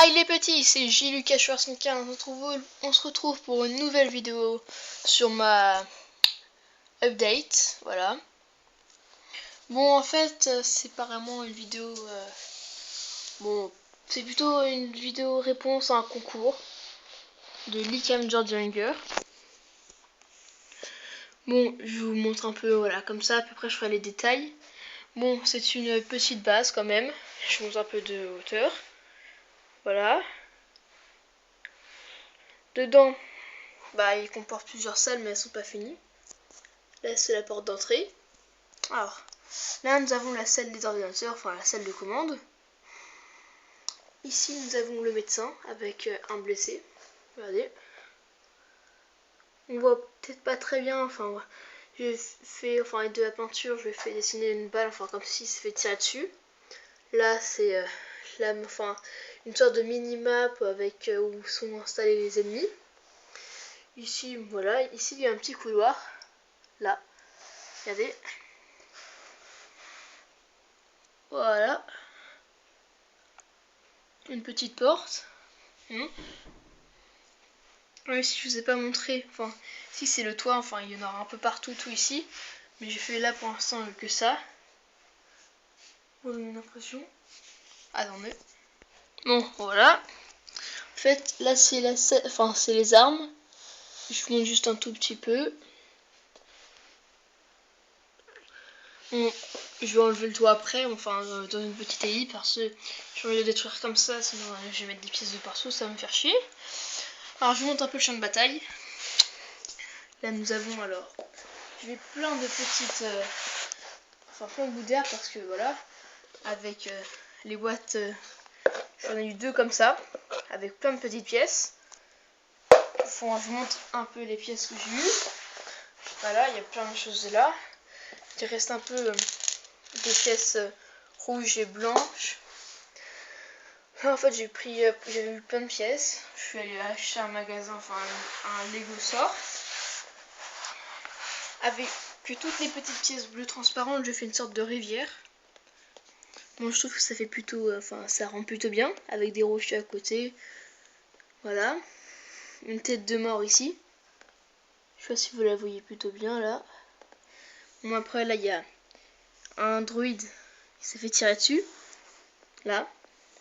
Hi les petits, c'est J-Lucas Schwarzenegger, on se retrouve pour une nouvelle vidéo sur ma update, voilà. Bon en fait c'est pas vraiment une vidéo, bon c'est plutôt une vidéo réponse à un concours de Lickam Jordinger. Bon je vous montre un peu, voilà, comme ça à peu près je ferai les détails. Bon c'est une petite base quand même, je monte un peu de hauteur, voilà. Dedans, bah, il comporte plusieurs salles, mais elles sont pas finies. Là, c'est la porte d'entrée. Alors, là, nous avons la salle des ordinateurs, enfin la salle de commande. Ici, nous avons le médecin avec un blessé. Regardez. On voit peut-être pas très bien. Enfin, j'ai fait, enfin, avec de la peinture, je lui ai fait dessiner une balle, enfin, comme s'il se fait tirer dessus. Là, c'est enfin, une sorte de mini-map avec où sont installés les ennemis. Ici, voilà, ici il y a un petit couloir. Là, regardez. Voilà. Une petite porte. Ouais, si je vous ai pas montré, enfin, si c'est le toit, enfin, il y en aura un peu partout, tout ici. Mais j'ai fait là pour l'instant que ça. Vous avez une impression? Attendez. Bon, voilà. En fait, là c'est enfin, c'est les armes. Je vous montre juste un tout petit peu. Bon, je vais enlever le toit après, enfin dans une petite hélice, parce que j'ai envie de détruire comme ça, sinon je vais mettre des pièces de partout, ça va me faire chier. Alors je vous montre un peu le champ de bataille. Là nous avons alors, je vais plein de petites, enfin plein de bouts d'air, parce que voilà, avec les boîtes, j'en ai eu deux comme ça, avec plein de petites pièces. Enfin, je vous montre un peu les pièces que j'ai eues. Voilà, il y a plein de choses là. Il reste un peu des pièces rouges et blanches. Là, en fait, j'avais eu plein de pièces. Je suis allée acheter un magasin, enfin un Lego Store. Avec que toutes les petites pièces bleues transparentes, je fais une sorte de rivière. Bon, je trouve que ça fait plutôt, enfin, ça rend plutôt bien, avec des rochers à côté. Voilà. Une tête de mort ici. Je sais pas si vous la voyez plutôt bien là. Bon, après là il y a un druide qui s'est fait tirer dessus. Là.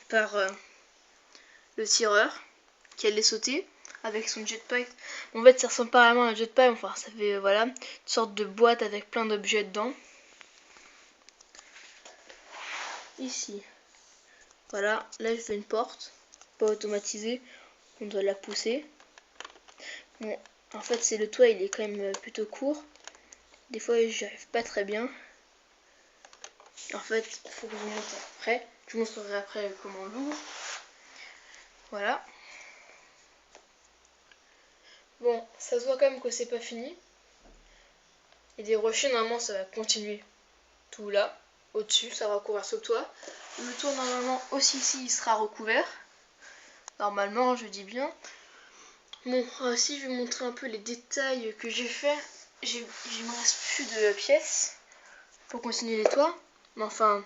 Par le tireur. Qui allait sauter. Avec son jetpack. En fait ça ressemble pas vraiment à un jetpack. Enfin ça fait voilà. Une sorte de boîte avec plein d'objets dedans. Ici. Voilà. Là je fais une porte. Pas automatisée. On doit la pousser. Bon. En fait c'est le toit, il est quand même plutôt court. Des fois j'y arrive pas très bien. En fait, il faut que je vous montre après. Je vous montrerai après comment on l'ouvre. Voilà. Bon, ça se voit quand même que c'est pas fini. Et des rochers, normalement, ça va continuer tout là, au-dessus, ça va recouvrir ce toit. Le toit, normalement, aussi ici, il sera recouvert. Normalement, je dis bien. Bon, aussi, je vais vous montrer un peu les détails que j'ai fait. Il me reste plus de pièces pour continuer les toits. Mais enfin,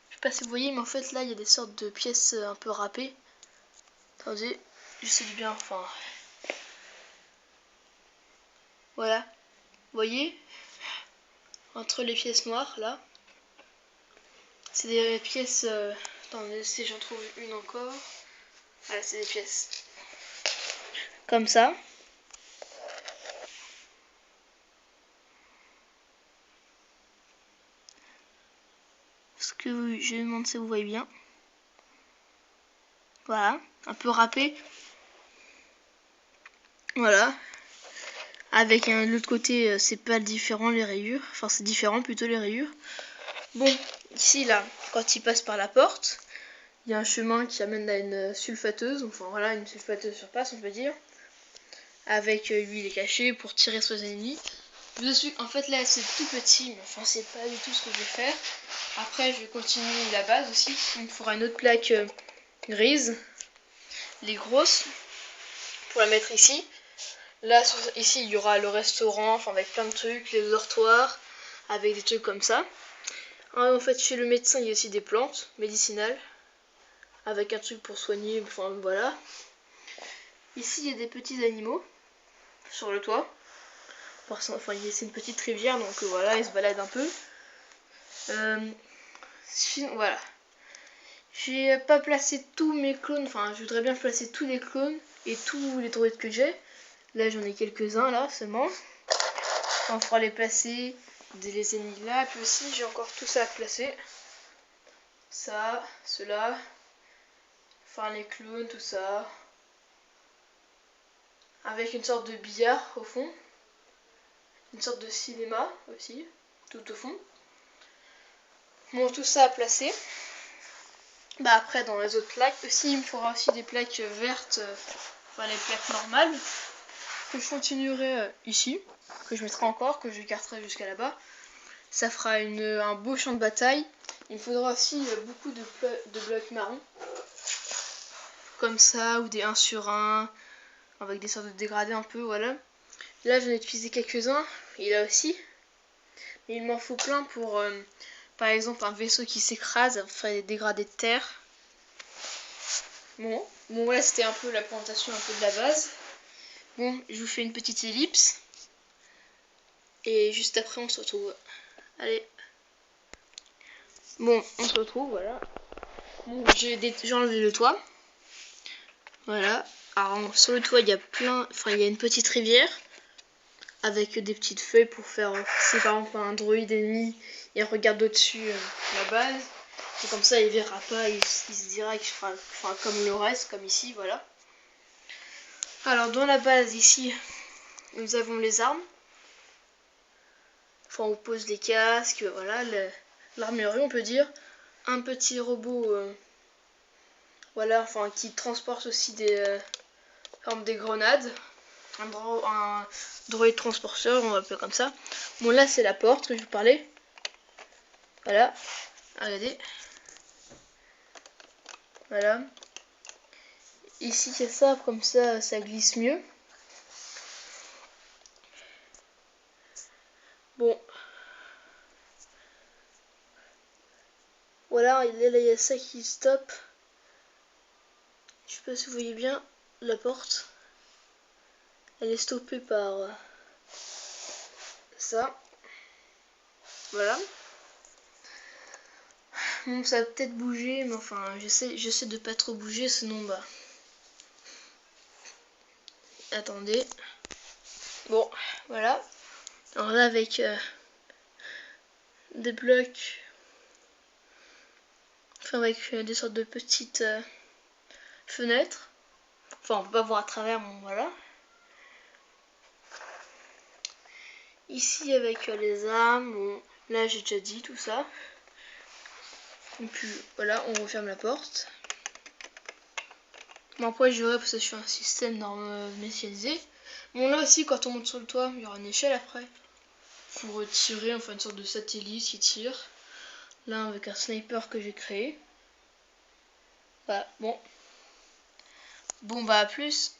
je sais pas si vous voyez, mais en fait, là, il y a des sortes de pièces un peu râpées. Attendez, j'essaie de bien, enfin... Voilà, vous voyez, entre les pièces noires, là, c'est des pièces... attendez, si j'en trouve une encore. Voilà, c'est des pièces comme ça. Parce que je me demande si vous voyez bien. Voilà, un peu râpé. Voilà. Avec l'autre côté, c'est pas différent les rayures. Enfin, c'est différent plutôt les rayures. Bon, ici, là, quand il passe par la porte, il y a un chemin qui amène à une sulfateuse. Enfin, voilà, une sulfateuse sur place, on peut dire. Avec lui, il est caché pour tirer sur les ennemis. Dessus, en fait, là, c'est tout petit. Mais enfin, c'est pas du tout ce que je vais faire. Après, je vais continuer la base aussi. Il me faudra une autre plaque grise. Les grosses. Pour la mettre ici. Là, ici, il y aura le restaurant, enfin avec plein de trucs, les dortoirs, avec des trucs comme ça. En fait, chez le médecin, il y a aussi des plantes médicinales, avec un truc pour soigner, enfin voilà. Ici il y a des petits animaux sur le toit. Enfin c'est une petite rivière, donc voilà, ils se baladent un peu. Voilà. J'ai pas placé tous mes clones, enfin je voudrais bien placer tous les clones et tous les droïdes que j'ai. Là j'en ai quelques-uns là seulement. On fera les placer, les ennemis là, puis aussi j'ai encore tout ça à placer. Ça, cela, enfin les clones, tout ça. Avec une sorte de billard au fond. Une sorte de cinéma aussi, tout au fond. Bon, tout ça à placer. Bah après dans les autres plaques aussi, il me faudra aussi des plaques vertes, enfin les plaques normales. Que je continuerai ici, que je mettrai encore, que je garderai jusqu'à là-bas. Ça fera un beau champ de bataille. Il me faudra aussi beaucoup de blocs marrons. Comme ça, ou des 1 sur 1, avec des sortes de dégradés un peu, voilà. Là, j'en ai utilisé quelques-uns, et là aussi. Mais il m'en faut plein pour, par exemple, un vaisseau qui s'écrase, faire des dégradés de terre. Bon, voilà, c'était un peu la présentation un peu de la base. Bon, je vous fais une petite ellipse. Et juste après, on se retrouve. Allez. Bon, on se retrouve, voilà. Bon, j'ai enlevé le toit. Voilà. Alors, sur le toit, il y a il y a une petite rivière. Avec des petites feuilles pour faire, si par exemple un droïde ennemi, il regarde au-dessus la base. Et comme ça, il verra pas, il se dira que je ferai comme le reste, comme ici, voilà. Alors, dans la base, ici, nous avons les armes. Enfin, on pose les casques, voilà, l'armurerie, on peut dire. Un petit robot, voilà, enfin, qui transporte aussi des grenades. Un droïde transporteur, on va appeler comme ça. Bon, là, c'est la porte que je vous parlais. Voilà, regardez. Voilà. Ici, c'est ça, comme ça glisse mieux. Bon. Voilà, là, il y a ça qui stoppe. Je sais pas si vous voyez bien la porte. Elle est stoppée par ça. Voilà. Bon, ça va peut-être bouger, mais enfin, j'essaie de pas trop bouger, sinon, bah... Attendez. Bon, voilà. Alors là, avec des blocs... Enfin, avec des sortes de petites fenêtres. Enfin, on peut pas voir à travers, bon, voilà. Ici, avec les armes, bon, là, j'ai déjà dit tout ça. Et puis, voilà, on referme la porte. Bon, après, je verrai parce que je suis un système mécanisé. Bon, là aussi, quand on monte sur le toit, il y aura une échelle après. Pour retirer, enfin, une sorte de satellite qui tire. Là, avec un sniper que j'ai créé. Voilà, bon. Bon, bah, à plus.